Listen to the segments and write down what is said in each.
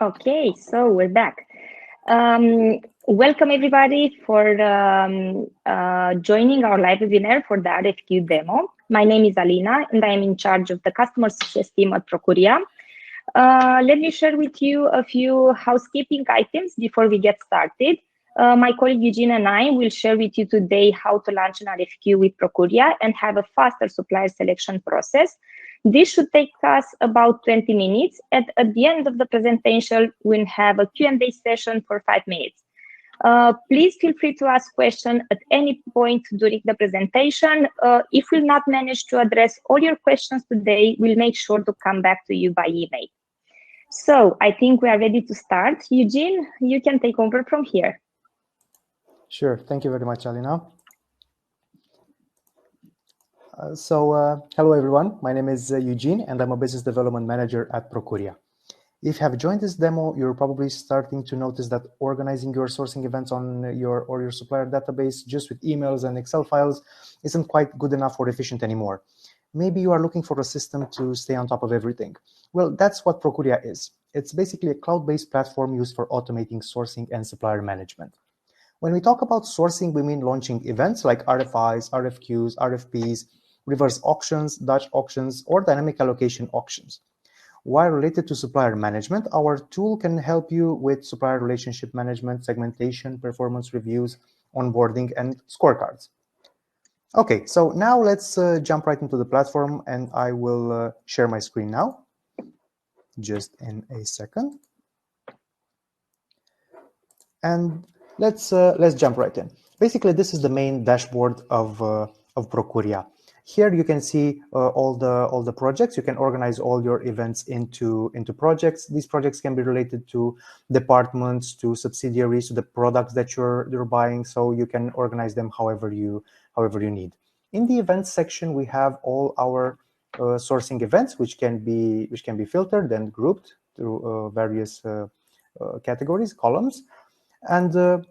Okay, so we're back. Welcome everybody for joining our live webinar for the RFQ demo. My name is Alina and I am in charge of the customer success team at Prokuria. Let me share with you a few housekeeping items before we get started. My colleague Eugene and I will share with you today how to launch an RFQ with Prokuria and have a faster supplier selection process. This should take us about 20 minutes. At the end of the presentation, we'll have a Q&A session for 5 minutes. Please feel free to ask questions at any point during the presentation. If we'll not manage to address all your questions today, we'll make sure to come back to you by email. So I think we are ready to start. Eugene, you can take over from here. Sure. Thank you very much, Alina. Hello, everyone. My name is Eugene, and I'm a business development manager at Prokuria. If you have joined this demo, you're probably starting to notice that organizing your sourcing events on your supplier database just with emails and Excel files isn't quite good enough or efficient anymore. Maybe you are looking for a system to stay on top of everything. Well, that's what Prokuria is. It's basically a cloud-based platform used for automating sourcing and supplier management. When we talk about sourcing, we mean launching events like RFIs, RFQs, RFPs, reverse auctions, Dutch auctions, or dynamic allocation auctions. While related to supplier management, our tool can help you with supplier relationship management, segmentation, performance reviews, onboarding, and scorecards. Okay, so now let's jump right into the platform, and I will share my screen now. Just in a second. And let's jump right in. Basically, this is the main dashboard of Prokuria. Here you can see all the projects. You can organize all your events into projects. These projects can be related to departments, to subsidiaries, to the products that you're buying. So you can organize them however you need. In the events section, we have all our sourcing events, which can be filtered and grouped through various categories, columns. And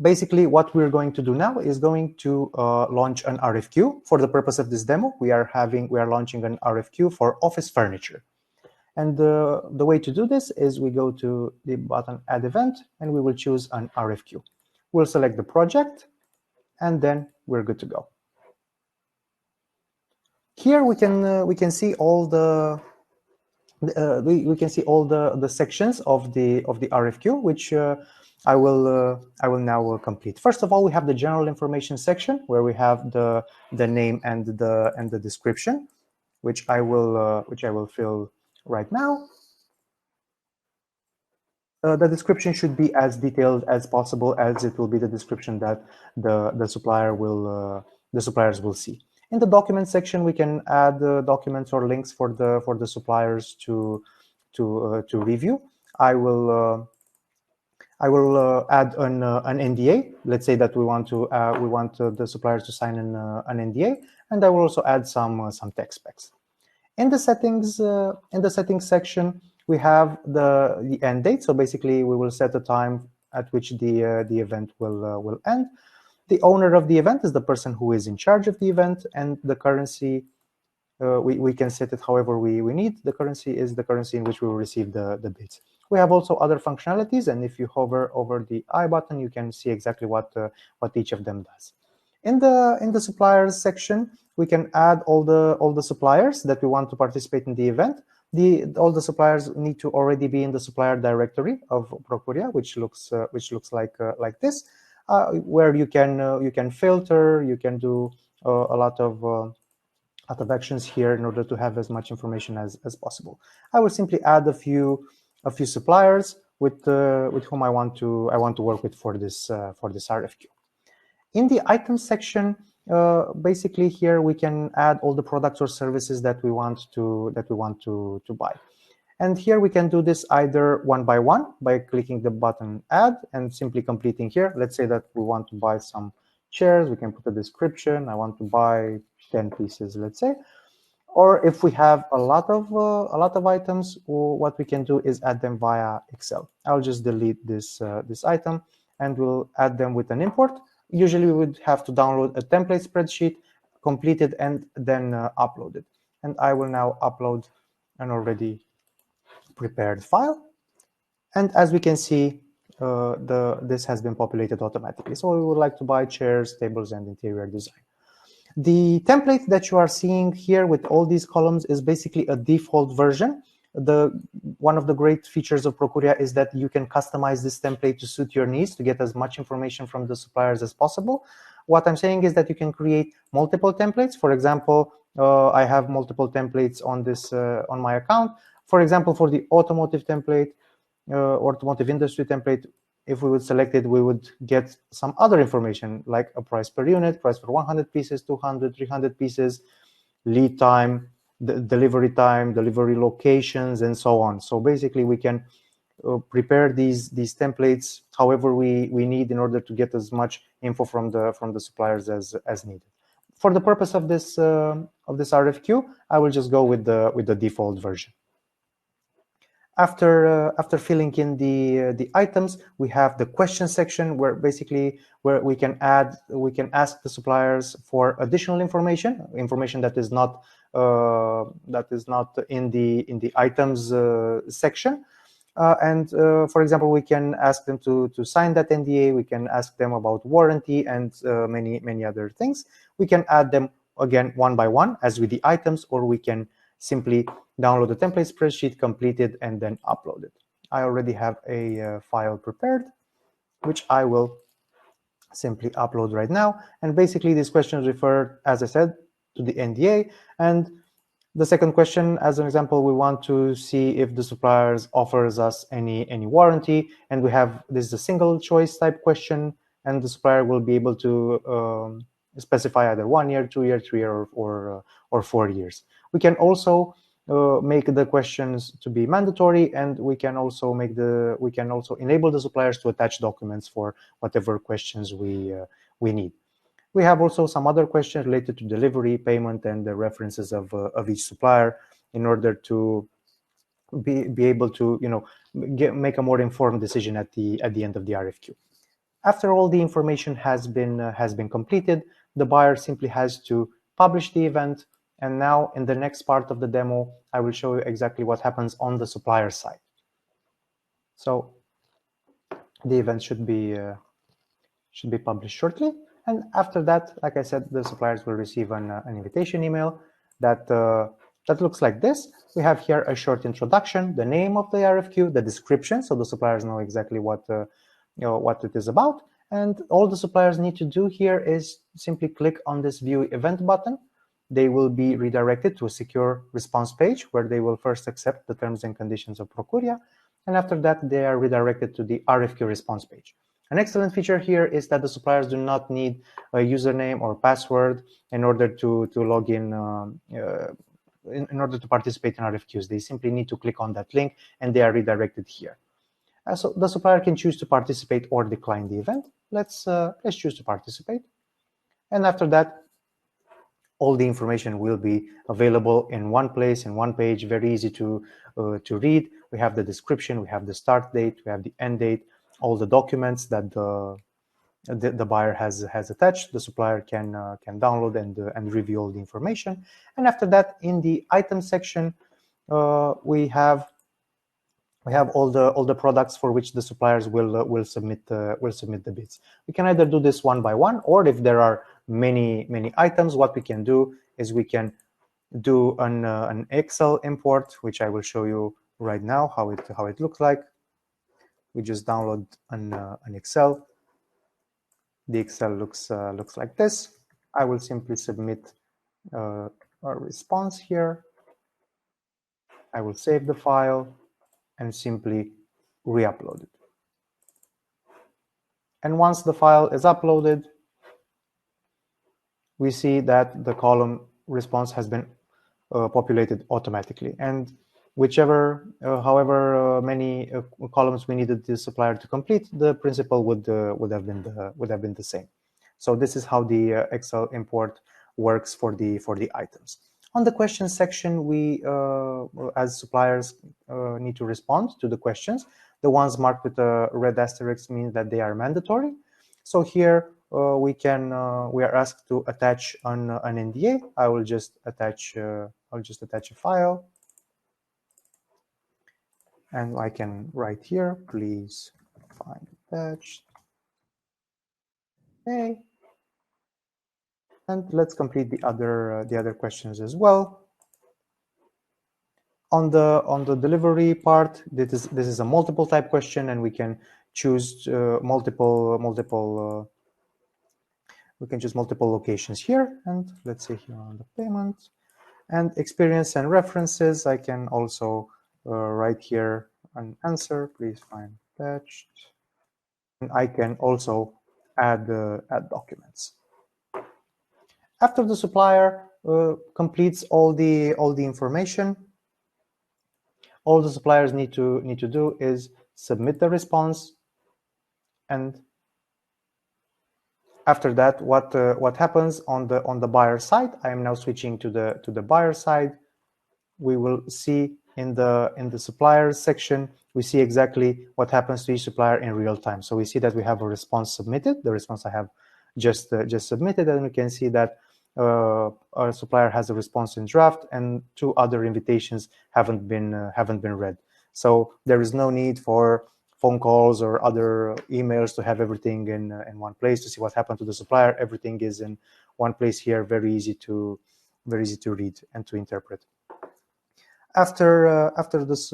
basically, what we're going to do now is going to launch an RFQ. For the purpose of this demo, we are launching an RFQ for office furniture. And the way to do this is we go to the button Add Event, and we will choose an RFQ. We'll select the project, and then we're good to go. Here we can see all the sections of the RFQ, which I will now complete. First of all, we have the general information section where we have the name and the description, which I will fill right now. The description should be as detailed as possible, as it will be the description that the suppliers will see. In the document section, we can add documents or links for the suppliers to review. I will add an NDA. Let's say that we want the suppliers to sign an NDA, and I will also add some tech specs. In the settings section, we have the end date. So basically, we will set a time at which the event will end. The owner of the event is the person who is in charge of the event, and the currency, we can set it however we need. The currency is the currency in which we will receive the bids. We have also other functionalities, and if you hover over the I button, you can see exactly what each of them does. In the suppliers section, we can add all the suppliers that we want to participate in the event. All the suppliers need to already be in the supplier directory of Prokuria, which looks like this, where you can filter, you can do a lot of actions here in order to have as much information as possible. I will simply add a few suppliers with whom I want to work with for this RFQ. In the items section, basically here we can add all the products or services that we want to buy. And here we can do this either one by one by clicking the button Add and simply completing here. Let's say that we want to buy some chairs. We can put a description. I want to buy 10 pieces, let's say. Or if we have a lot of items, what we can do is add them via Excel. I'll just delete this item, and we'll add them with an import. Usually, we would have to download a template spreadsheet, complete it, and then upload it. And I will now upload an already prepared file. And as we can see, this has been populated automatically. So we would like to buy chairs, tables, and interior design. The template that you are seeing here with all these columns is basically a default version. One of the great features of Prokuria is that you can customize this template to suit your needs, to get as much information from the suppliers as possible. What I'm saying is that you can create multiple templates. For example, I have multiple templates on this on my account. For example, for the automotive template, automotive industry template, if we would select it, we would get some other information like a price per unit, price for 100 pieces, 200, 300 pieces, lead time, the delivery locations, and so on. So basically, we can prepare these templates however we need in order to get as much info from the suppliers as needed. For the purpose of this RFQ, I will just go with the default version. After filling in the items, we have the question section where we can ask the suppliers for additional information that is not in the items section. For example, we can ask them to sign that NDA. We can ask them about warranty and many other things. We can add them again one by one as with the items, or we can simply download the template spreadsheet, complete it, and then upload it. I already have a file prepared, which I will simply upload right now. And basically, these questions refer, as I said, to the NDA. And the second question, as an example, we want to see if the suppliers offers us any warranty. And we have this is a single choice type question, and the supplier will be able to specify either 1 year, 2 year, 3 year, or 4 years. We can also make the questions to be mandatory, and we can also enable the suppliers to attach documents for whatever questions we need. We have also some other questions related to delivery, payment, and the references of each supplier in order to be able to make a more informed decision at the end of the RFQ. After all the information has been completed, the buyer simply has to publish the event. And now in the next part of the demo, I will show you exactly what happens on the supplier side. So the event should be published shortly. And after that, like I said, the suppliers will receive an invitation email that looks like this. We have here a short introduction, the name of the RFQ, the description, so the suppliers know exactly what it is about. And all the suppliers need to do here is simply click on this View Event button. They will be redirected to a secure response page where they will first accept the terms and conditions of Prokuria. And after that, they are redirected to the RFQ response page. An excellent feature here is that the suppliers do not need a username or password in order to log in order to participate in RFQs. They simply need to click on that link and they are redirected here. So the supplier can choose to participate or decline the event. Let's choose to participate. And after that, all the information will be available in one place, in one page, very easy to read. We have the description, we have the start date, we have the end date, all the documents that the buyer has attached. The supplier can download and review all the information. And after that, in the item section, we have all the products for which the suppliers will submit the bids. We can either do this one by one, or if there are many items, what we can do is we can do an Excel import, which I will show you right now how it looks like. We just download an Excel. The Excel looks like this. I will simply submit a response here. I will save the file and simply re-upload it. And once the file is uploaded, we see that the column response has been populated automatically. And however many columns we needed the supplier to complete, the principle would have been the same. So this is how the Excel import works for the items. On the questions section, we as suppliers need to respond to the questions. The ones marked with a red asterisk means that they are mandatory. So here we are asked to attach an NDA. I will just attach a file. and I can write here, please find attached. Okay, and let's complete the other questions as well. On the delivery part, this is a multiple type question, and we can choose multiple locations here. And let's say here on the payment and experience and references, I can also write here an answer. Please find attached, and I can also add documents. After the supplier completes all the information, all the suppliers need to do is submit the response, and after that, what happens on the buyer side? I am now switching to the buyer side. We will see in the suppliers section, we see exactly what happens to each supplier in real time. So we see that we have a response submitted, the response I have just submitted, and we can see that our supplier has a response in draft, and 2 other invitations haven't been read. So there is no need for phone calls or other emails to have everything in one place to see what happened to the supplier. Everything is in one place here, very easy to read and to interpret. After this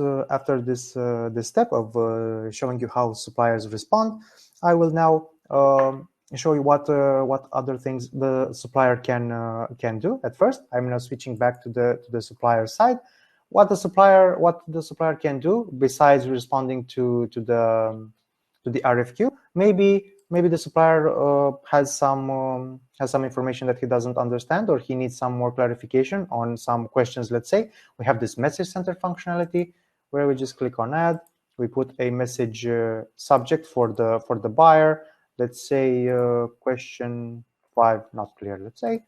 step of showing you how suppliers respond, I will now show you what other things the supplier can do. At first, I'm now switching back to the supplier side. What the supplier can do besides responding to the RFQ, maybe the supplier has some information that he doesn't understand, or he needs some more clarification on some questions. Let's say we have this message center functionality where we just click on add. We put a message subject for the buyer. Let's say question 5 not clear. Let's say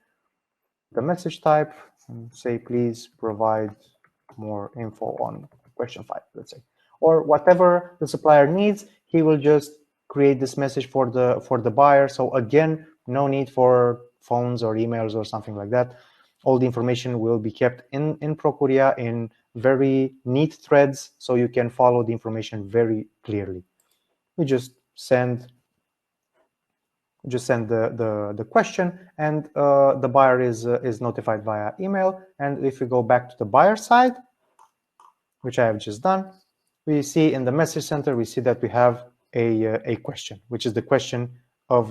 the message type and say please provide more info on question 5. Let's say, or whatever the supplier needs, he will just create this message for the buyer. So again, no need for phones or emails or something like that. All the information will be kept in Prokuria in very neat threads, so you can follow the information very clearly. We just send the question, and the buyer is notified via email. And if we go back to the buyer side, which I have just done, we see in the message center, we see that we have a question, which is the question from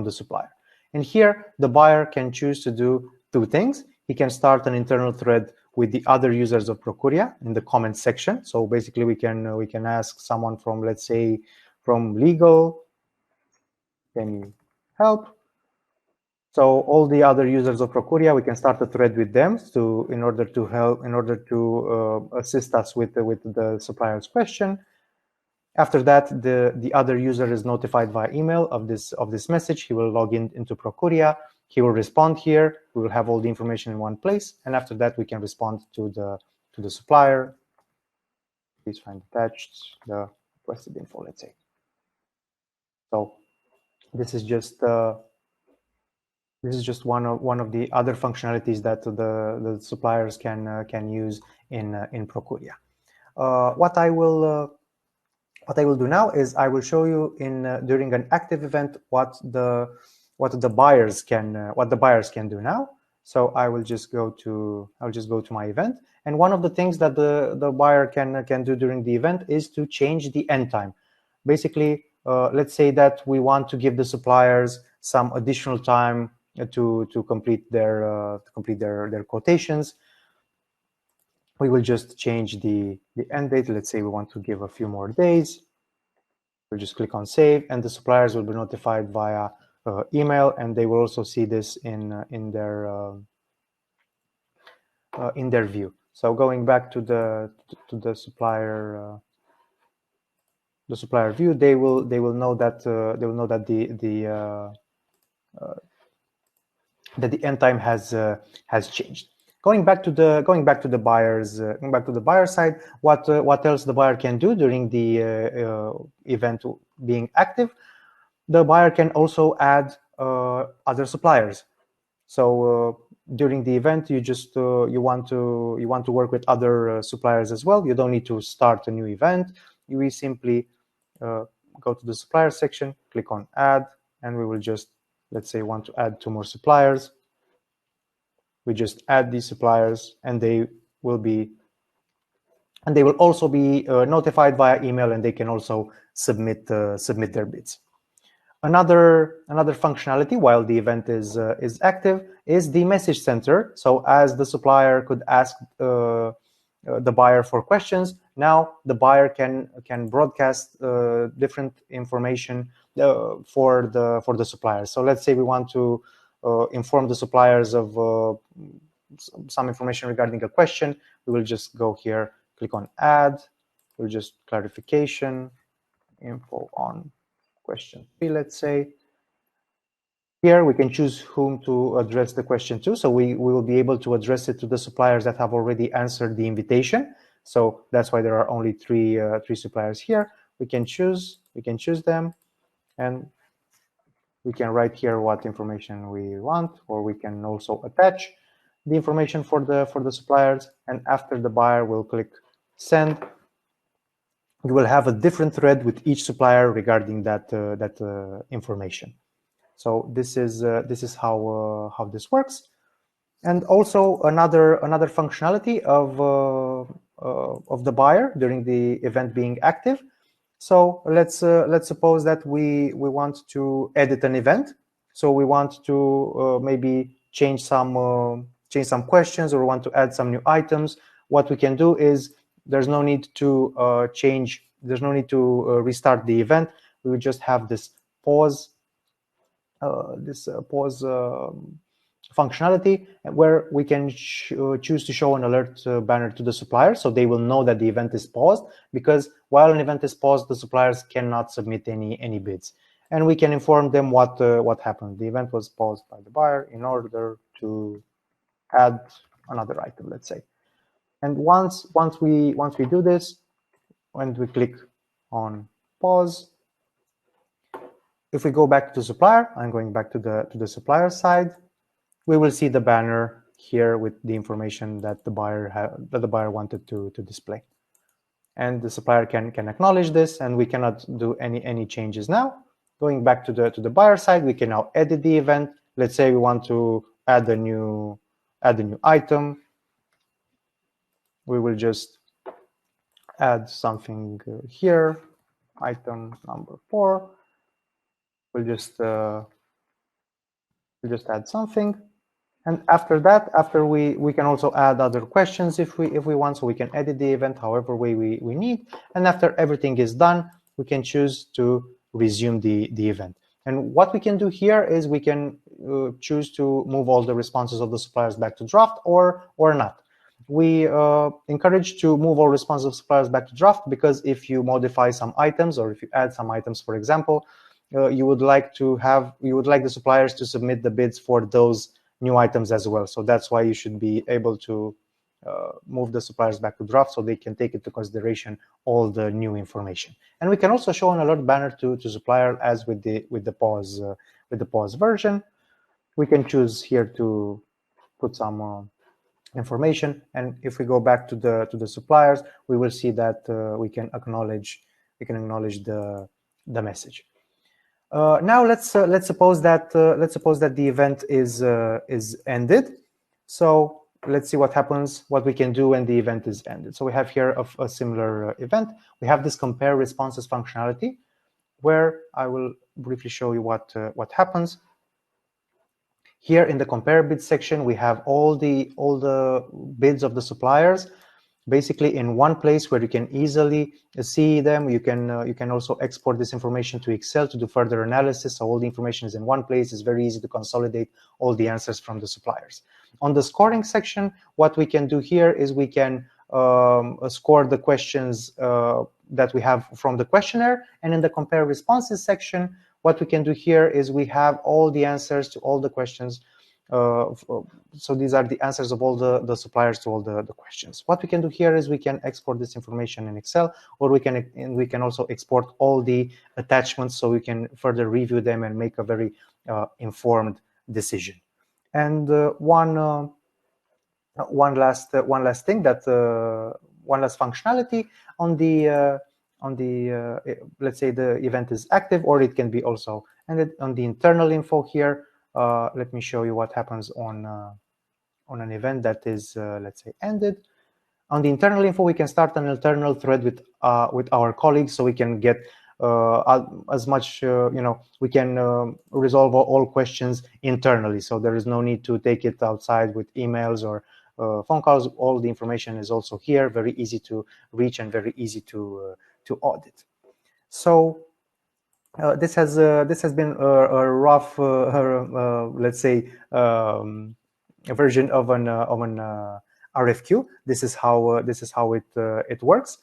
the supplier. And here the buyer can choose to do 2 things. He can start an internal thread with the other users of Prokuria in the comment section. So basically we can ask someone from, let's say, from legal, can you help? So all the other users of Prokuria, we can start a thread with them in order to assist us with the supplier's question. After that, the other user is notified via email of this message. He will log into Prokuria. He will respond here. We will have all the information in one place, and after that, we can respond to the supplier. Please find attached the requested info. Let's say. So this is just one of the other functionalities that the suppliers can use in Prokuria. What I will do now is I will show you during an active event what the buyers can do now. So I will just go to my event, and one of the things that the buyer can do during the event is to change the end time. Basically, let's say that we want to give the suppliers some additional time to complete their quotations. We will just change the end date. Let's say we want to give a few more days. We'll just click on save, and the suppliers will be notified via email, and they will also see this in their view. So going back to the supplier view, they will know that the end time has changed. Going back to the buyer side, what else the buyer can do during the event being active? The buyer can also add other suppliers. So during the event, you just you want to work with other suppliers as well. You don't need to start a new event. We simply go to the supplier section, click on add, and we will just, let's say, want to add 2 more suppliers. We just add these suppliers, and they will also be notified via email, and they can also submit their bids. Another functionality while the event is active is the message center. So as the supplier could ask the buyer for questions, now the buyer can broadcast different information for the suppliers. So let's say we want to inform the suppliers of some information regarding a question. We will just go here, click on add. We'll just clarification info on question 3, let's say. Here we can choose whom to address the question to. So we will be able to address it to the suppliers that have already answered the invitation. So that's why there are only three suppliers here. We can choose them, and we can write here what information we want, or we can also attach the information for the suppliers. And after the buyer will click send, you will have a different thread with each supplier regarding that information. So this is how this works. And also another functionality of the buyer during the event being active. So let's suppose that we want to edit an event. So we want to maybe change some questions, or want to add some new items. What we can do is, there's no need to restart the event. We will just have this pause functionality, where we can choose to show an alert banner to the supplier, so they will know that the event is paused, because while an event is paused, the suppliers cannot submit any bids. And we can inform them what happened. The event was paused by the buyer in order to add another item, let's say. And once we do this, when we click on pause, if we go back to supplier, I'm going back to the supplier side, we will see the banner here with the information that the buyer wanted to display. And the supplier can acknowledge this, and we cannot do any changes now. Going back to the buyer side, we can now edit the event. Let's say we want to add a new item. We will just add something here, item number 4. We'll just add something, and after that, we can also add other questions if we want. So we can edit the event however way we need, and after everything is done, we can choose to resume the event. And what we can do here is we can choose to move all the responses of the suppliers back to draft or not. We encourage to move all responses of suppliers back to draft, because if you modify some items, or if you add some items, for example, you would like the suppliers to submit the bids for those new items as well. So that's why you should be able to move the suppliers back to draft, so they can take into consideration all the new information. And we can also show an alert banner to supplier as with the pause version. We can choose here to put some information, and if we go back to the suppliers, we will see that we can acknowledge the message. Now let's suppose that the event is ended. So let's see what happens, what we can do when the event is ended. So we have here a similar event. We have this compare responses functionality, where I will briefly show you what happens. Here in the compare bids section, we have all the bids of the suppliers, basically in one place where you can easily see them. You can also export this information to Excel to do further analysis. So all the information is in one place. It's very easy to consolidate all the answers from the suppliers. On the scoring section, what we can do here is we can score the questions that we have from the questionnaire. And in the compare responses section, what we can do here is we have all the answers to all the questions. So these are the answers of all the suppliers to all the questions. What we can do here is we can export this information in Excel, or we can also export all the attachments, so we can further review them and make a very informed decision. And one last thing, that one last functionality on the let's say the event is active, or it can be also ended. On the internal info here, let me show you what happens on an event that is let's say ended. On the internal info, we can start an internal thread with our colleagues, so we can get as much, we can resolve all questions internally. So there is no need to take it outside with emails or phone calls. All the information is also here, very easy to reach and very easy to audit. So this has been a rough, let's say, a version of an RFQ. This is how it works.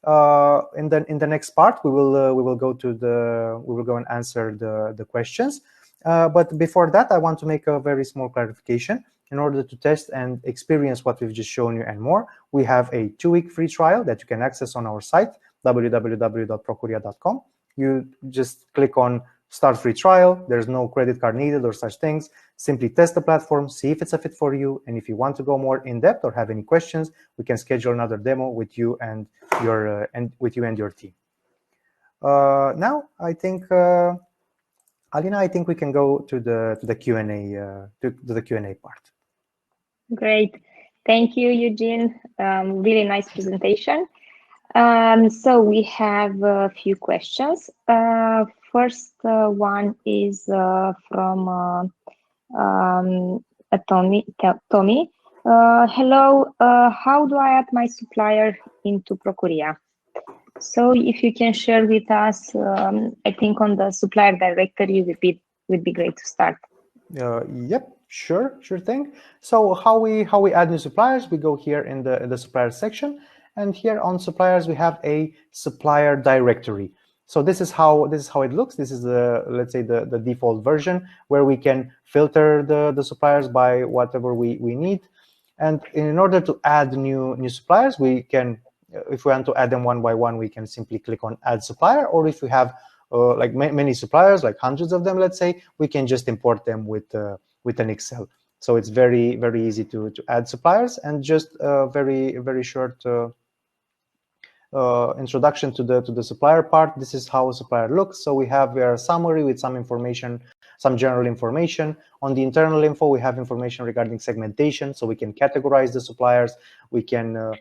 In the next part, we will go and answer the questions. But before that, I want to make a very small clarification. In order to test and experience what we've just shown you and more, we have a 2-week free trial that you can access on our site, www.prokuria.com. You just click on Start Free Trial. There's no credit card needed or such things. Simply test the platform, see if it's a fit for you, and if you want to go more in depth or have any questions, we can schedule another demo with you and your team. Now, I think, Alina, I think we can go to the Q&A to the Q&A part. Great, thank you, Eugene. Really nice presentation. So we have a few questions. First one is from Tommy. Hello, how do I add my supplier into Prokuria? So if you can share with us, I think on the Supplier Directory would be great to start. Yep, sure thing. So how we add new suppliers? We go here in the suppliers section, and here on suppliers we have a Supplier Directory. So this is how it looks. This is the, let's say, the default version, where we can filter the suppliers by whatever we need. And in order to add new suppliers, we can, if we want to add them one by one, we can simply click on Add Supplier. Or if we have like many suppliers, like hundreds of them, let's say, we can just import them with an Excel. So it's very easy to add suppliers. And just a very short introduction to the supplier part. This is how a supplier looks. So we have a summary with some information, some general information. On the internal info, we have information regarding segmentation, so we can categorize the suppliers. We can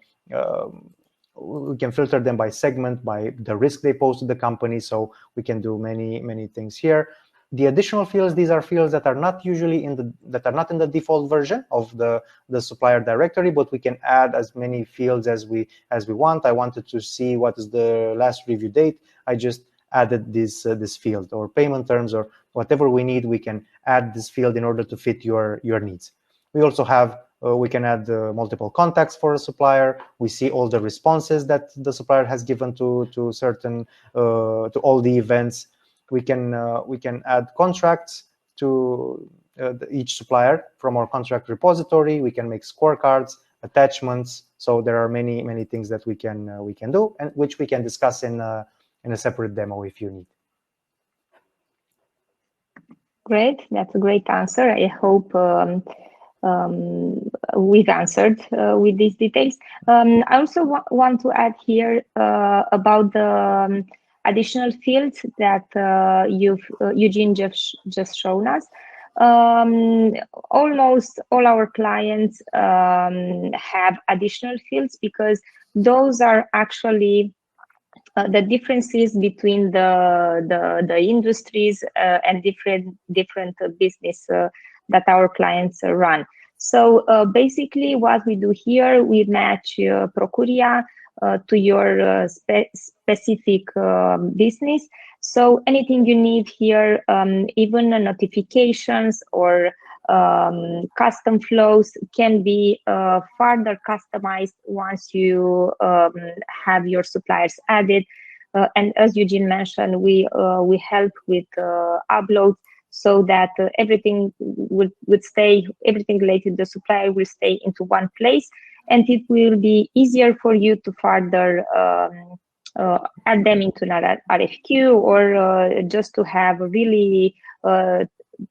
filter them by segment, by the risk they pose to the company. So we can do many things here. The additional fields, these are fields that are not usually in the default version of the supplier directory, but we can add as many fields as we want. I wanted to see what is the last review date. I just added this field, or payment terms, or whatever we need. We can add this field in order to fit your needs. We also have we can add multiple contacts for a supplier. We see all the responses that the supplier has given to certain to all the events. We can add contracts to each supplier from our contract repository. We can make scorecards, attachments. So there are many things that we can do, and which we can discuss in a separate demo if you need. Great, that's a great answer. I hope we've answered with these details. I also want to add here about the additional fields that Eugene just shown us. Almost all our clients have additional fields, because those are actually the differences between the industries and different business that our clients run. So basically what we do here, we match Prokuria to your specific business. So anything you need here, even notifications or custom flows, can be further customized once you have your suppliers added. And as Eugene mentioned, we help with upload, so that everything would stay, everything related to the supplier will stay into one place, and it will be easier for you to further add them into another RFQ, or just to have really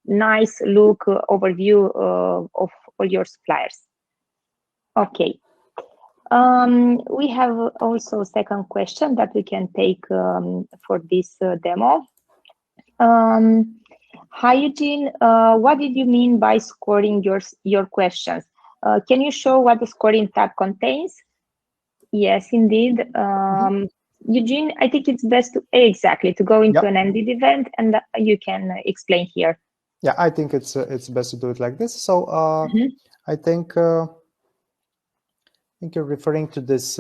nice look overview of all your suppliers. Okay. We have also a second question that we can take for this demo. Hi, Eugene. What did you mean by scoring your questions? Can you show what the scoring tab contains? Yes, indeed. Eugene, I think it's best to go into an ended event, and you can explain here. Yeah, I think it's best to do it like this. So I think you're referring to this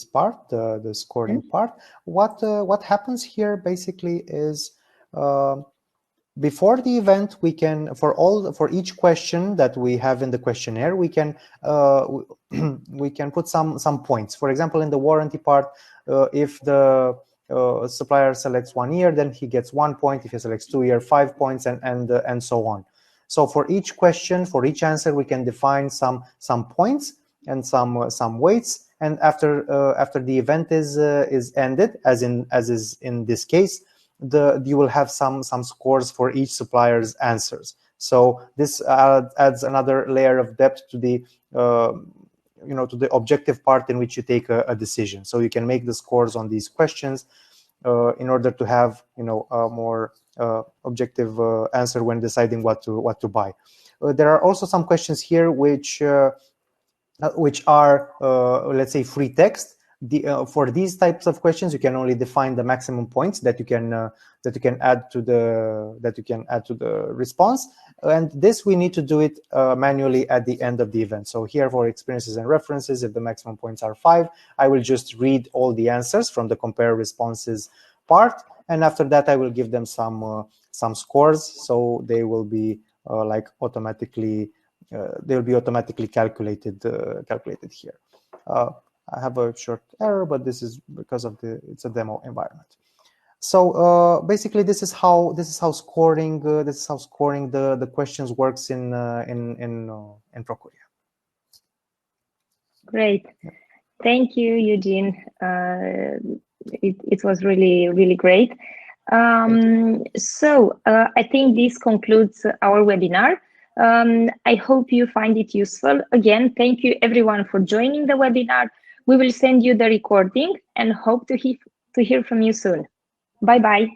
part, the scoring part. What happens here basically is before the event, we can for each question that we have in the questionnaire, we can put some points. For example, in the warranty part, if the supplier selects 1 year, then he gets 1 point. If he selects 2 year, 5 points, and so on. So for each question, for each answer, we can define some points and some weights. And after the event is ended, as is in this case, you will have some scores for each supplier's answers. So this adds another layer of depth to the to the objective part in which you take a decision. So you can make the scores on these questions in order to have a more objective answer when deciding what to buy. There are also some questions here which are let's say free text. For these types of questions, you can only define the maximum points that you can add to the response, and this we need to do it manually at the end of the event. So here for experiences and references, if the maximum points are 5, I will just read all the answers from the compare responses part, and after that I will give them some scores, so they will be automatically calculated here. I have a short error, but this is because of it's a demo environment. So basically, this is how scoring the questions works in Prokuria. Great, thank you, Eugene. It was really great. So I think this concludes our webinar. I hope you find it useful. Again, thank you everyone for joining the webinar. We will send you the recording and hope to hear from you soon. Bye-bye.